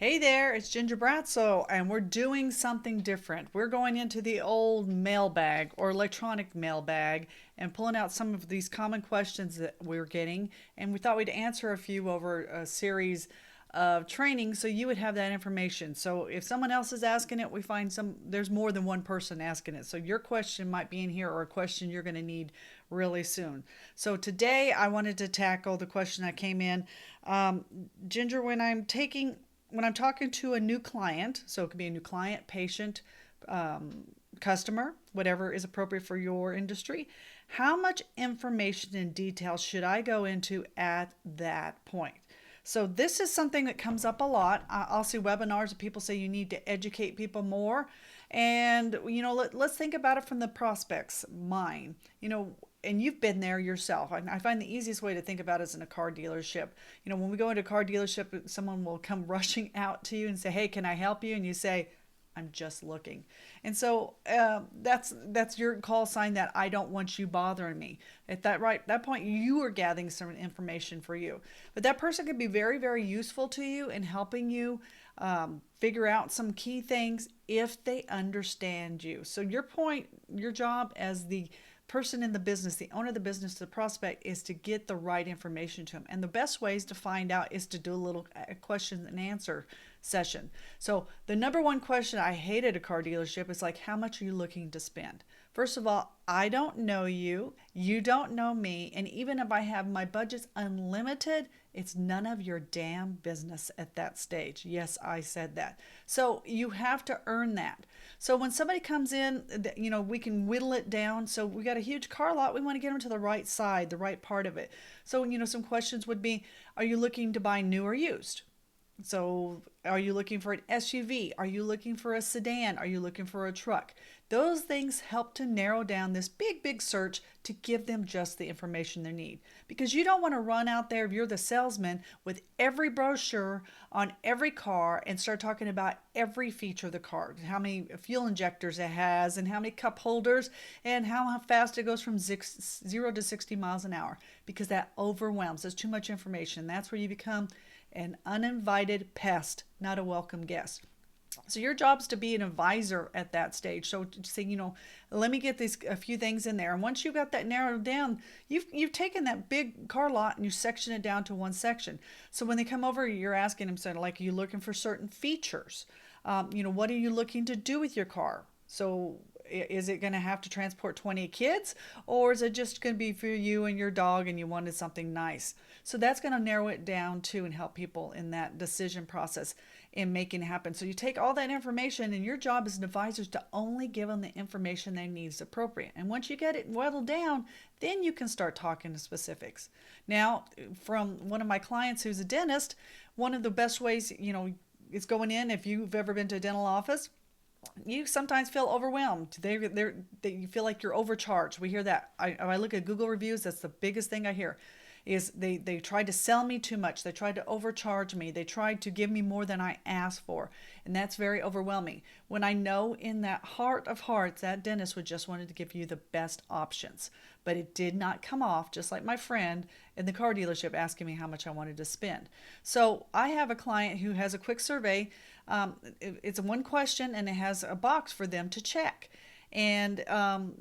Hey there, it's Ginger Bratzo, and we're doing something different. We're going into the old mailbag or electronic mailbag and pulling out some of these common questions that we're getting. And we thought we'd answer a few over a series of training so you would have that information. So if someone else is asking it, we find there's more than one person asking it. So your question might be in here or a question you're going to need really soon. So today I wanted to tackle the question that came in. Um, Ginger, when I'm talking to a new client, so it could be a new client, patient, customer, whatever is appropriate for your industry, how much information and detail should I go into at that point? So this is something that comes up a lot. I'll see webinars that people say you need to educate people more. And, let's think about it from the prospect's mind. And you've been there yourself. I find the easiest way to think about it is in a car dealership. When we go into a car dealership, someone will come rushing out to you and say, "Hey, can I help you?" And you say, "I'm just looking." And so that's your call sign that I don't want you bothering me. At that point, you are gathering some information for you. But that person could be very, very useful to you in helping you figure out some key things if they understand you. So your job as the person in the business, the owner of the business, the prospect, is to get the right information to them. And the best ways to find out is to do a little question and answer session. So the number one question I hate at a car dealership is like, how much are you looking to spend? First of all, I don't know you, you don't know me, and even if I have my budgets unlimited, it's none of your damn business at that stage. Yes, I said that. So you have to earn that. So when somebody comes in, we can whittle it down. So we got a huge car lot. We want to get them to the right side, the right part of it. So, some questions would be, are you looking to buy new or used? So, are you looking for an SUV? Are you looking for a sedan? Are you looking for a truck? Those things help to narrow down this big, big search to give them just the information they need. Because you don't want to run out there, if you're the salesman, with every brochure on every car and start talking about every feature of the car, how many fuel injectors it has, and how many cup holders, and how fast it goes from 0 to 60 miles an hour. Because that overwhelms. There's too much information. That's where you become an uninvited pest, not a welcome guest. So your job is to be an advisor at that stage. So to say, let me get a few things in there. And once you've got that narrowed down, you've taken that big car lot and you section it down to one section. So when they come over, you're asking them, so like, are you looking for certain features? What are you looking to do with your car? So is it going to have to transport 20 kids, or is it just going to be for you and your dog and you wanted something nice? So that's going to narrow it down too and help people in that decision process in making it happen. So you take all that information, and your job as an advisor is to only give them the information they need is appropriate. And once you get it whittled down, then you can start talking to specifics. Now, from one of my clients who's a dentist, one of the best ways, is going in, if you've ever been to a dental office, you sometimes feel overwhelmed. You feel like you're overcharged. We hear that. I look at Google reviews. That's the biggest thing I hear. Is they tried to sell me too much. They tried to overcharge me. They tried to give me more than I asked for, and that's very overwhelming. When I know in that heart of hearts that dentist would just wanted to give you the best options, but it did not come off, just like my friend in the car dealership asking me how much I wanted to spend. So I have a client who has a quick survey. It's one question, and it has a box for them to check. And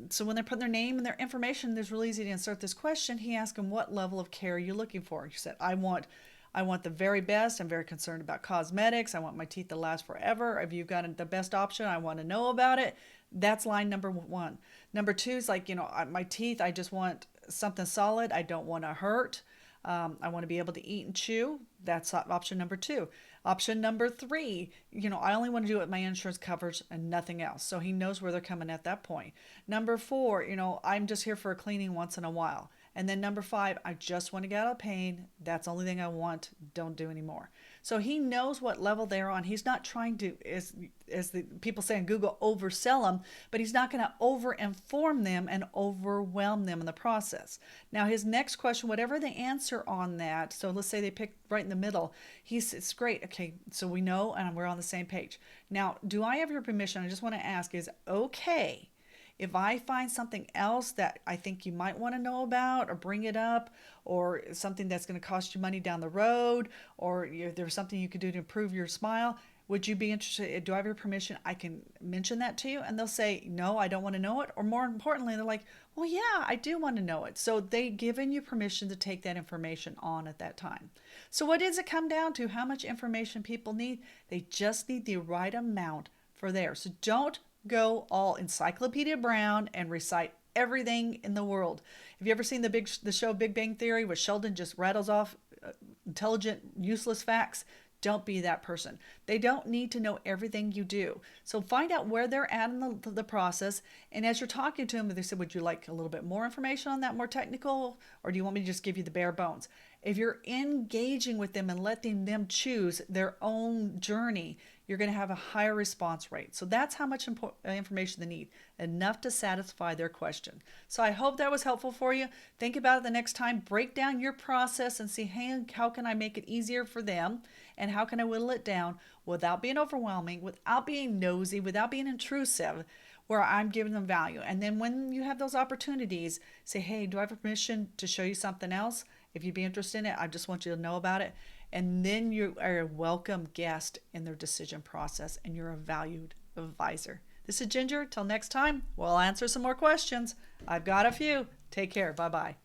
so when they're putting their name and their information, it's really easy to insert this question. He asked them, what level of care are you looking for? He said, I want the very best. I'm very concerned about cosmetics. I want my teeth to last forever. If you've got the best option, I want to know about it. That's line number one. Number two is like, my teeth, I just want something solid. I don't want to hurt. I want to be able to eat and chew. That's option number two. Option number three, I only want to do what my insurance covers and nothing else. So he knows where they're coming at that point. Number four, I'm just here for a cleaning once in a while. And then number five, I just want to get out of pain. That's the only thing I want. Don't do anymore. So he knows what level they're on. He's not trying to, as the people say in Google, oversell them, but he's not going to over-inform them and overwhelm them in the process. Now, his next question, whatever the answer on that, so let's say they pick right in the middle, it's great. Okay, so we know and we're on the same page. Now, do I have your permission? I just want to ask, is okay If I find something else that I think you might want to know about or bring it up, or something that's going to cost you money down the road, or there's something you could do to improve your smile, would you be interested? Do I have your permission? I can mention that to you. And they'll say, no, I don't want to know it. Or more importantly, they're like, well, yeah, I do want to know it. So they've given you permission to take that information on at that time. So what does it come down to? How much information people need? They just need the right amount for there. So don't go all Encyclopedia Brown and recite everything in the world. Have you ever seen the show Big Bang Theory, where Sheldon just rattles off intelligent, useless facts? Don't be that person. They don't need to know everything you do. So find out where they're at in the process. And as you're talking to them, they say, would you like a little bit more information on that, more technical? Or do you want me to just give you the bare bones? If you're engaging with them and letting them choose their own journey, you're going to have a higher response rate. So that's how much information they need, enough to satisfy their question. So I hope that was helpful for you. Think about it the next time. Break down your process and see, hey, how can I make it easier for them? And how can I whittle it down without being overwhelming, without being nosy, without being intrusive, where I'm giving them value. And then when you have those opportunities, say, hey, do I have permission to show you something else? If you'd be interested in it, I just want you to know about it. And then you are a welcome guest in their decision process, and you're a valued advisor. This is Ginger. Till next time, we'll answer some more questions. I've got a few. Take care. Bye-bye.